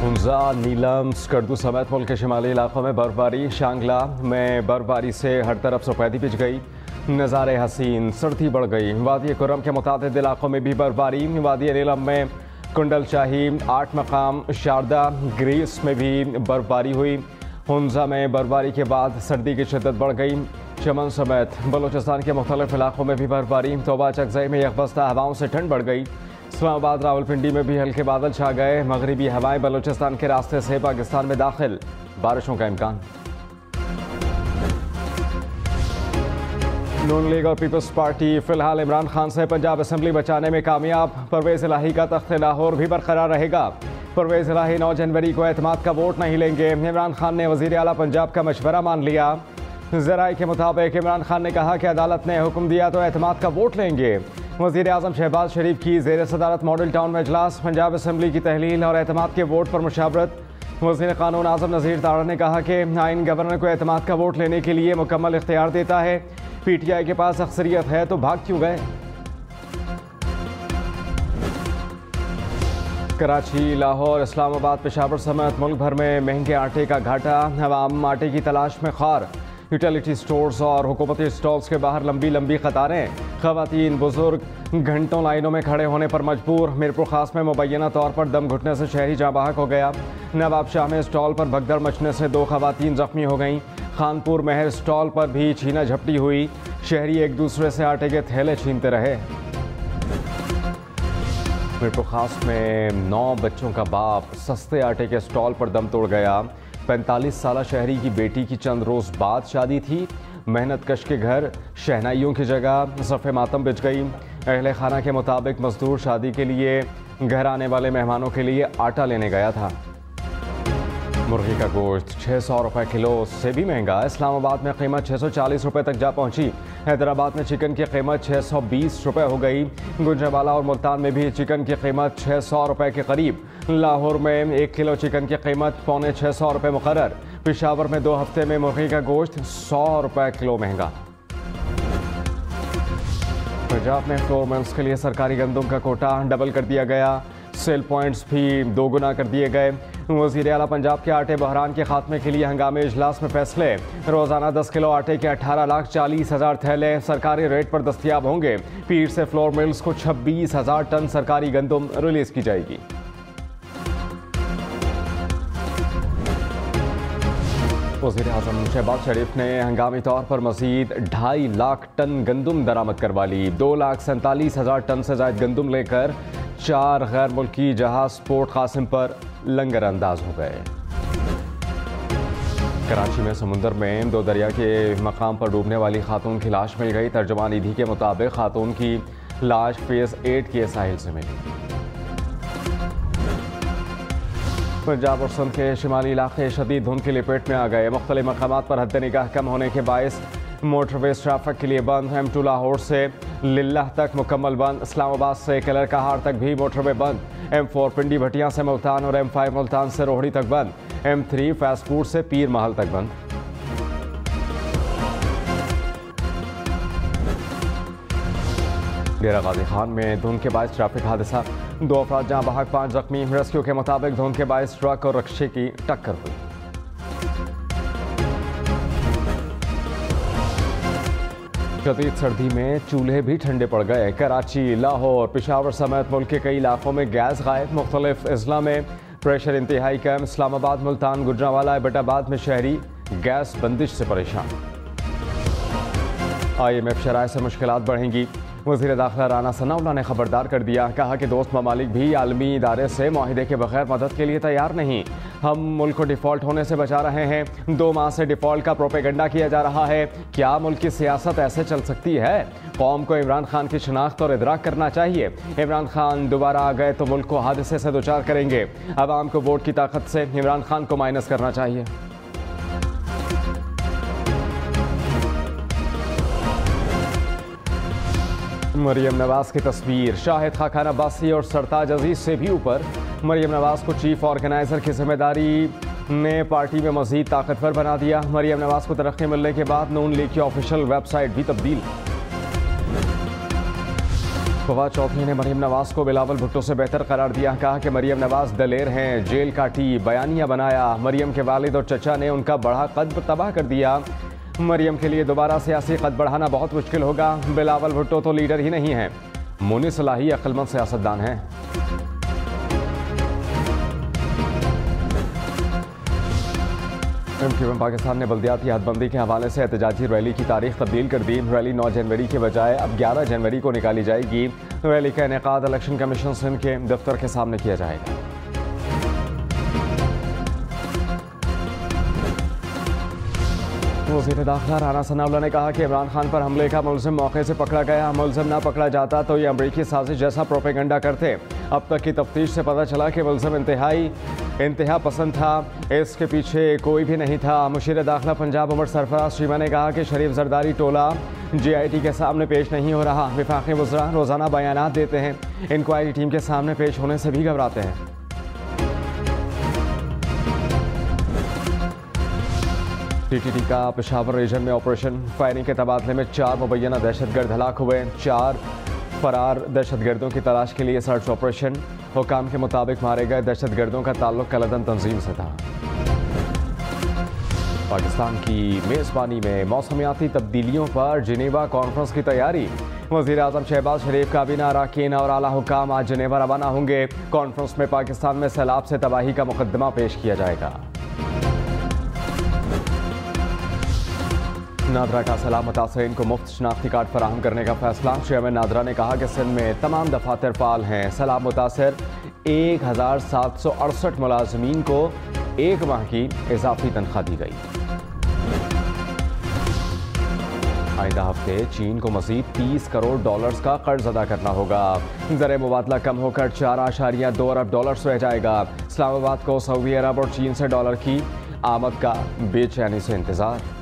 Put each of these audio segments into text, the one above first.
हुंजा, नीलम, स्कर्दू समेत मुल्क के शिमाली इलाकों में बर्फबारी। शांगला में बर्फबारी से हर तरफ सफ़ेदी पिच गई, नज़ारे हसीन, सर्दी बढ़ गई। वादी कुरम के मुताबिक इलाकों में भी बर्फबारी। वादी नीलम में कुंडल शाही, 8 मकाम, शारदा, ग्रीस में भी बर्फबारी हुई। हुंजा में बर्फबारी के बाद सर्दी की शिद्दत बढ़ गई। चमन समेत बलूचिस्तान के मुख्तलिफ इलाकों में भी बर्फबारी। तोबा चकजई में यकबस्ता हवाओं से ठंड बढ़ गई। इस्लामाबाद, रावलपिंडी में भी हल्के बादल छा गए। मगरिबी हवाएं बलूचिस्तान के रास्ते से पाकिस्तान में दाखिल, बारिशों का इम्कान। नून लीग और पीपल्स पार्टी फिलहाल इमरान खान से पंजाब असम्बली बचाने में कामयाब। परवेज इलाही का तख्त लाहौर भी बरकरार रहेगा। परवेज इलाही 9 जनवरी को एतमाद का वोट नहीं लेंगे। इमरान खान ने वजीर आला पंजाब का मशवरा मान लिया। ज़राए के मुताबिक इमरान खान ने कहा कि अदालत ने हुक्म दिया तो एतमाद का वोट लेंगे। वज़ीर आज़म शहबाज शरीफ की ज़ेर सदारत मॉडल टाउन में इजलास, पंजाब असम्बली की तहलील और एतमाद के वोट पर मुशावरत। वज़ीर क़ानून आज़म नज़ीर तारा ने कहा कि आइन गवर्नर को एतमाद का वोट लेने के लिए मुकम्मल इख्तियार देता है। PTI के पास अक्सरियत है तो भाग क्यों गए। कराची, लाहौर, इस्लामाबाद, पेशावर समेत मुल्क भर में महंगे आटे का घाटा। अवाम आटे की तलाश में ख़ार। यूटिलिटी स्टोर्स और हुकूमती स्टॉल्स के बाहर लंबी लंबी कतारें। ख़वातीन बुजुर्ग घंटों लाइनों में खड़े होने पर मजबूर। मीरपुर खास में मुबैना तौर पर दम घुटने से शहरी जाँ बहक हो गया। नवाब शाह में स्टॉल पर भगदड़ मचने से 2 ख़वातीन जख्मी हो गईं। खानपुर महर स्टॉल पर भी छीना झपटी हुई। शहरी एक दूसरे से आटे के थैले छीनते रहे। मीरपुर खास में 9 बच्चों का बाप सस्ते आटे के स्टॉल पर दम तोड़ गया। 45 साला शहरी की बेटी की चंद रोज़ बाद शादी थी। मेहनत कश के घर शहनाइयों की जगह सफ़े मातम बिछ गई। अहले खाना के मुताबिक मजदूर शादी के लिए घर आने वाले मेहमानों के लिए आटा लेने गया था। मुर्गी का गोश्त 600 रुपये किलो से भी महंगा। इस्लामाबाद में कीमत 640 रुपये तक जा पहुंची। हैदराबाद में चिकन की कीमत 620 रुपये हो गई। गुंजरवाला और मुल्तान में भी चिकन की कीमत 600 रुपये के करीब। लाहौर में 1 किलो चिकन की कीमत 650 रुपये मुकर्रर। पेशावर में 2 हफ्ते में मुर्गी का गोश्त 100 रुपये किलो महंगा। पंजाब में फ्लोर मिल्स के लिए सरकारी गंदम का कोटा डबल कर दिया गया। सेल पॉइंट्स भी 2 गुना कर दिए गए। वज़ीर आला पंजाब के आटे बहरान के खात्मे के लिए हंगामे इजलास में फैसले। रोज़ाना 10 किलो आटे के 18,40,000 थैले सरकारी रेट पर दस्तियाब होंगे। पीर से फ्लोर मिल्स को 26,000 टन सरकारी गंदम रिलीज की जाएगी। वज़ीर आज़म शहबाज शरीफ ने हंगामी तौर पर मज़ीद 2.5 लाख टन गंदम दरामद करवा ली। 2,47,000 टन से ज़ायद गंदम लेकर 4 गैर मुल्की जहाज पोर्ट कासिम पर लंगर अंदाज हो गए। कराची में समुंदर में 2 दरिया के मकाम पर डूबने वाली खातून की लाश मिल गई। तर्जुमान ईदी के मुताबिक खातून की लाश फेज़ 8 के साहिल से मिली। पंजाब और सिंध के शिमाली इलाके शदीद धुंध की लपेट में आ गए। मुख्तलिफ मकामात पर हद निगाह कम होने के बायस मोटरवेज ट्रैफिक के लिए बंद। M2 लाहौर से लिल्लाह तक मुकम्मल बंद। इस्लामाबाद से कलर कहार तक भी मोटरवे बंद। M4 पिंडी भटिया से मुल्तान और M5 मुल्तान से रोहड़ी तक बंद। M3 फास्टफूड से पीर महल तक बंद। डेरा गाजी खान में धुंध के बायस ट्रैफिक हादसा। 2 अफराद जहां बहक 5 जख्मी। रेस्क्यू के मुताबिक धुंध के बायस ट्रक और रिक्शे की टक्कर हुई। शदीद सर्दी में चूल्हे भी ठंडे पड़ गए। कराची, लाहौर, पेशावर समेत मुल्क के कई इलाकों में गैस गायब। मुख्तलिफ अजला में प्रेशर इंतहाई कम। इस्लामाबाद, मुल्तान, गुजरांवाला, एबटाबाद में शहरी गैस बंदिश से परेशान। IMF शराय से मुश्किलात बढ़ेंगी। वज़ीर दाखिला राना सनाउल्लाह ने खबरदार कर दिया। कहा कि दोस्त ममालिक भी आलमी इदारे से मुआहिदे के बगैर मदद के लिए तैयार नहीं। हम मुल्क को डिफ़ॉल्ट होने से बचा रहे हैं। 2 माह से डिफ़ॉल्ट का प्रोपेगेंडा किया जा रहा है। क्या मुल्क की सियासत ऐसे चल सकती है? कौम को इमरान खान की शनाख्त और इदराक करना चाहिए। इमरान खान दोबारा आ गए तो मुल्क को हादसे से दोचार करेंगे। अवाम को वोट की ताकत से इमरान खान को माइनस करना चाहिए। मरियम नवाज की तस्वीर। शाहिद खान अब्बासी और सरताज अजीज से भी ऊपर। मरियम नवाज को चीफ ऑर्गेनाइजर की जिम्मेदारी ने पार्टी में मजीद ताकतवर बना दिया। मरियम नवाज को तरक्की मिलने के बाद नून लीग की ऑफिशियल वेबसाइट भी तब्दील। फवाद चौधरी ने मरीम नवाज को बिलावल भुट्टो से बेहतर करार दिया। कहा कि मरीम नवाज दलेर हैं, जेल काटी, बयानिया बनाया। मरीम के वालिद और चचा ने उनका बढ़ा कद तबाह कर दिया। मरीम के लिए दोबारा सियासी कद बढ़ाना बहुत मुश्किल होगा। बिलावल भुट्टो तो लीडर ही नहीं है, मुनिस सलाही अक्लमंद सियासतदान हैं। पाकिस्तान ने बल्दियाती हदबंदी के हवाले से एहतजाजी रैली की तारीख तब्दील कर दी। रैली 9 जनवरी के बजाय अब 11 जनवरी को निकाली जाएगी। रैली का इनेकाद इलेक्शन कमीशन सिंध के दफ्तर के सामने किया जाएगा। वज़ीर दाखिला राना सनाउल्लाह ने कहा कि इमरान खान पर हमले का मुलजिम मौके से पकड़ा गया। मुलजिम ना पकड़ा जाता तो ये अमरीकी साजिश जैसा प्रोपेगेंडा करते। अब तक की तफ्तीश से पता चला कि मुलजिम इंतहा पसंद था, इसके पीछे कोई भी नहीं था। मुशीर दाखिला पंजाब उमर सरफराज शीमा ने कहा कि शरीफ जरदारी टोला GIT के सामने पेश नहीं हो रहा। विफाकी वज़रा रोज़ाना बयानात देते हैं, इंक्वायरी टीम के सामने पेश होने से भी घबराते हैं। TTT का पेशावर रीजन में ऑपरेशन फायरिंग के तबादले में 4 मुबैना दहशतगर्द हलाक हुए। 4 फरार दहशतगर्दों की तलाश के लिए सर्च ऑपरेशन। हुकाम के मुताबिक मारे गए दहशतगर्दों का ताल्लुक कलदन तंजीम से था। पाकिस्तान की मेज़बानी में मौसमियाती तब्दीलियों पर जिनेवा कॉन्फ्रेंस की तैयारी। वज़ीर आज़म शहबाज शरीफ, काबीना अरकान और आला हुकाम आज जिनेवा रवाना होंगे। कॉन्फ्रेंस में पाकिस्तान में सैलाब से तबाही का मुकदमा पेश किया जाएगा। नादरा का सलाह मुतासरीन को मुफ्त शनाख्ती कार्ड फराहम करने का फैसला। चेयरमैन नादरा ने कहा कि सिंध में तमाम दफातर फाल हैं। सलाह मुतासर 1768 मुलाजमीन को 1 माह की इजाफी तनख्वाह दी गई। आइंदा हफ्ते चीन को मजीद $30 करोड़ का कर्ज अदा करना होगा। ज़र मुबादला कम होकर $4.2 अरब रह जाएगा। इस्लामाबाद को सऊदी अरब और चीन से डॉलर की आमद का बेचैनी से इंतजार।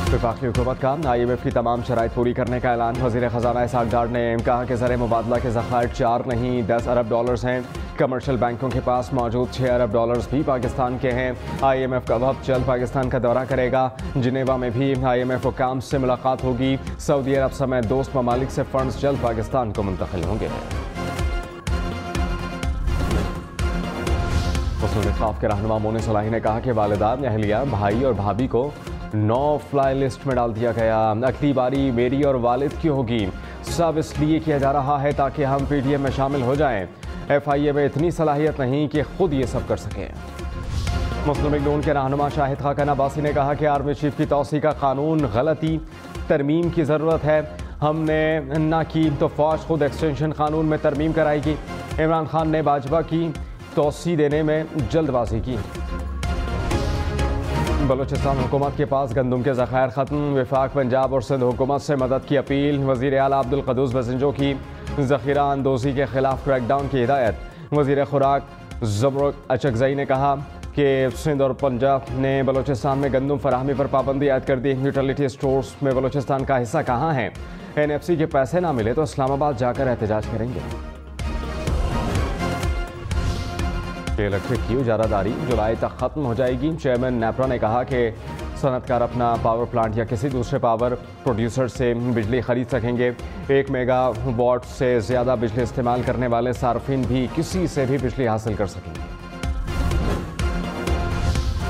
वफाकी हुकूमत का IMF की तमाम शराइत पूरी करने का ऐलान। वज़ीर ख़जाना इसहाक डार ने कहा कि ज़र मुबादला के ज़खायर 4 नहीं 10 अरब डॉलर्स हैं। कमर्शियल बैंकों के पास मौजूद 6 अरब डॉलर्स भी पाकिस्तान के हैं। IMF का वफ़द जल्द पाकिस्तान का दौरा करेगा। जिनेवा में भी IMF हुकाम से मुलाकात होगी। सऊदी अरब समेत दोस्त ममालिक से फंड्स जल्द पाकिस्तान को मुंतकिल होंगे। मुस्लिम ख़ाफ के रहनुमा मुनिस सलाही ने कहा कि वालिदान, अहलिया, भाई और भाभी को नो फ्लाई लिस्ट में डाल दिया गया। अगली बारी मेरी और वालिद की होगी। सब इसलिए किया जा रहा है ताकि हम PTM में शामिल हो जाएं। FIA में इतनी सलाहियत नहीं कि खुद ये सब कर सकें। मुस्लिम लीग नून के रहनुमा शाहिद खाकन अब्बासी ने कहा कि आर्मी चीफ की तौसी का कानून गलती, तरमीम की ज़रूरत है। हमने ना की तो फौज खुद एक्सटेंशन कानून में तरमीम कराएगी। इमरान खान ने भाजपा की तौसी देने में जल्दबाजी की। बलूचिस्तान हुकूमत के पास गंदम के ज़खायर ख़त्म। वफाक पंजाब और सिंध हुकूमत से मदद की अपील। वज़ीर आला अब्दुल क़ुद्दूस बसिंजो की ज़ख़ीरा अंदोज़ी के खिलाफ क्रैकडाउन की हिदायत। वज़ीर खुराक ज़मरुक अचकज़ई ने कहा कि सिंध और पंजाब ने बलूचिस्तान में गंदम फराहमी पर पाबंदी आयद कर दी। यूटिलिटी स्टोर्स में बलूचिस्तान का हिस्सा कहाँ है? NFC के पैसे ना मिले तो इस्लामाबाद जाकर एहतजाज करेंगे। इलेक्ट्रिक की इजारादारी जुलाई तक खत्म हो जाएगी। चेयरमैन नेपरा ने कहा कि सनतकार अपना पावर प्लांट या किसी दूसरे पावर प्रोड्यूसर से बिजली खरीद सकेंगे। 1 मेगावाट से ज़्यादा बिजली इस्तेमाल करने वाले सार्फिन भी किसी से भी बिजली हासिल कर सकेंगे।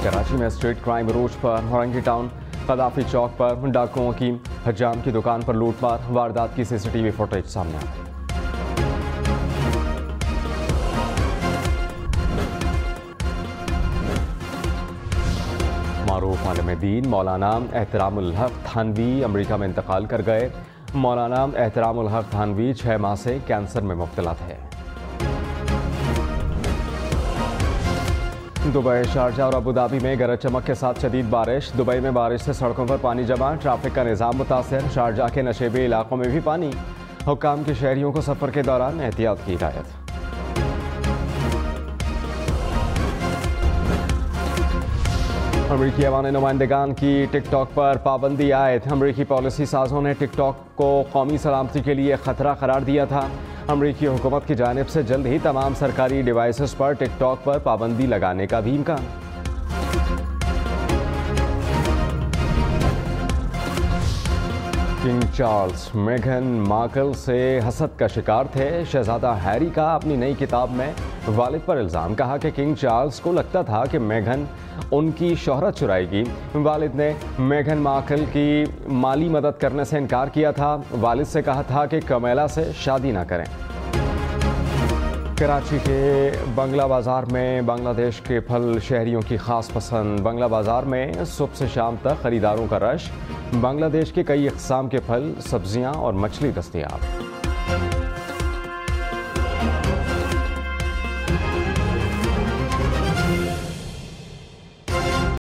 कराची में स्ट्रीट क्राइम रूज पर औरंगी टाउन कदाफी चौक पर डाकुओं की हजाम की दुकान पर लूटमार। वारदात की CCTV फुटेज सामने आ गई। मारूफ आलिम दीन मौलाना एहतरामुल हक थानवी अमेरिका में इंतकाल कर गए। मौलाना एहतरामुल हक थानवी 6 माह से कैंसर में मुब्तला थे। दुबई, शारजा और अबू धाबी में गरज चमक के साथ शदीद बारिश। दुबई में बारिश से सड़कों पर पानी जमा, ट्रैफिक का निज़ाम मुतासर। शारजा के नशेबी इलाकों में भी पानी। हुक्काम की शहरियों को सफ़र के दौरान एहतियात की हिदायत। अमरीकी अवान नुमाइंदगान की टिकटॉक पर पाबंदी आयद। अमरीकी पॉलिसी साजों ने टिकटॉक को कौमी सलामती के लिए ख़तरा करार दिया था। अमरीकी हुकूमत की जानिब से जल्द ही तमाम सरकारी डिवाइसेस पर टिकटॉक पर पाबंदी लगाने का भी इम्कान। किंग चार्ल्स मेघन मार्कल से हसद का शिकार थे। शहजादा हैरी का अपनी नई किताब में वालिद पर इल्ज़ाम, कहा कि किंग चार्ल्स को लगता था कि मेघन उनकी शोहरत चुराएगी। वालिद ने मेघन मार्कल की माली मदद करने से इनकार किया था। वालिद से कहा था कि कमेला से शादी ना करें। कराची के बंगला बाज़ार में बांग्लादेश के फल शहरियों की खास पसंद। बंगला बाज़ार में सुबह से शाम तक खरीदारों का रश। बांग्लादेश के कई अक़साम के फल, सब्जियां और मछली दस्तयाब।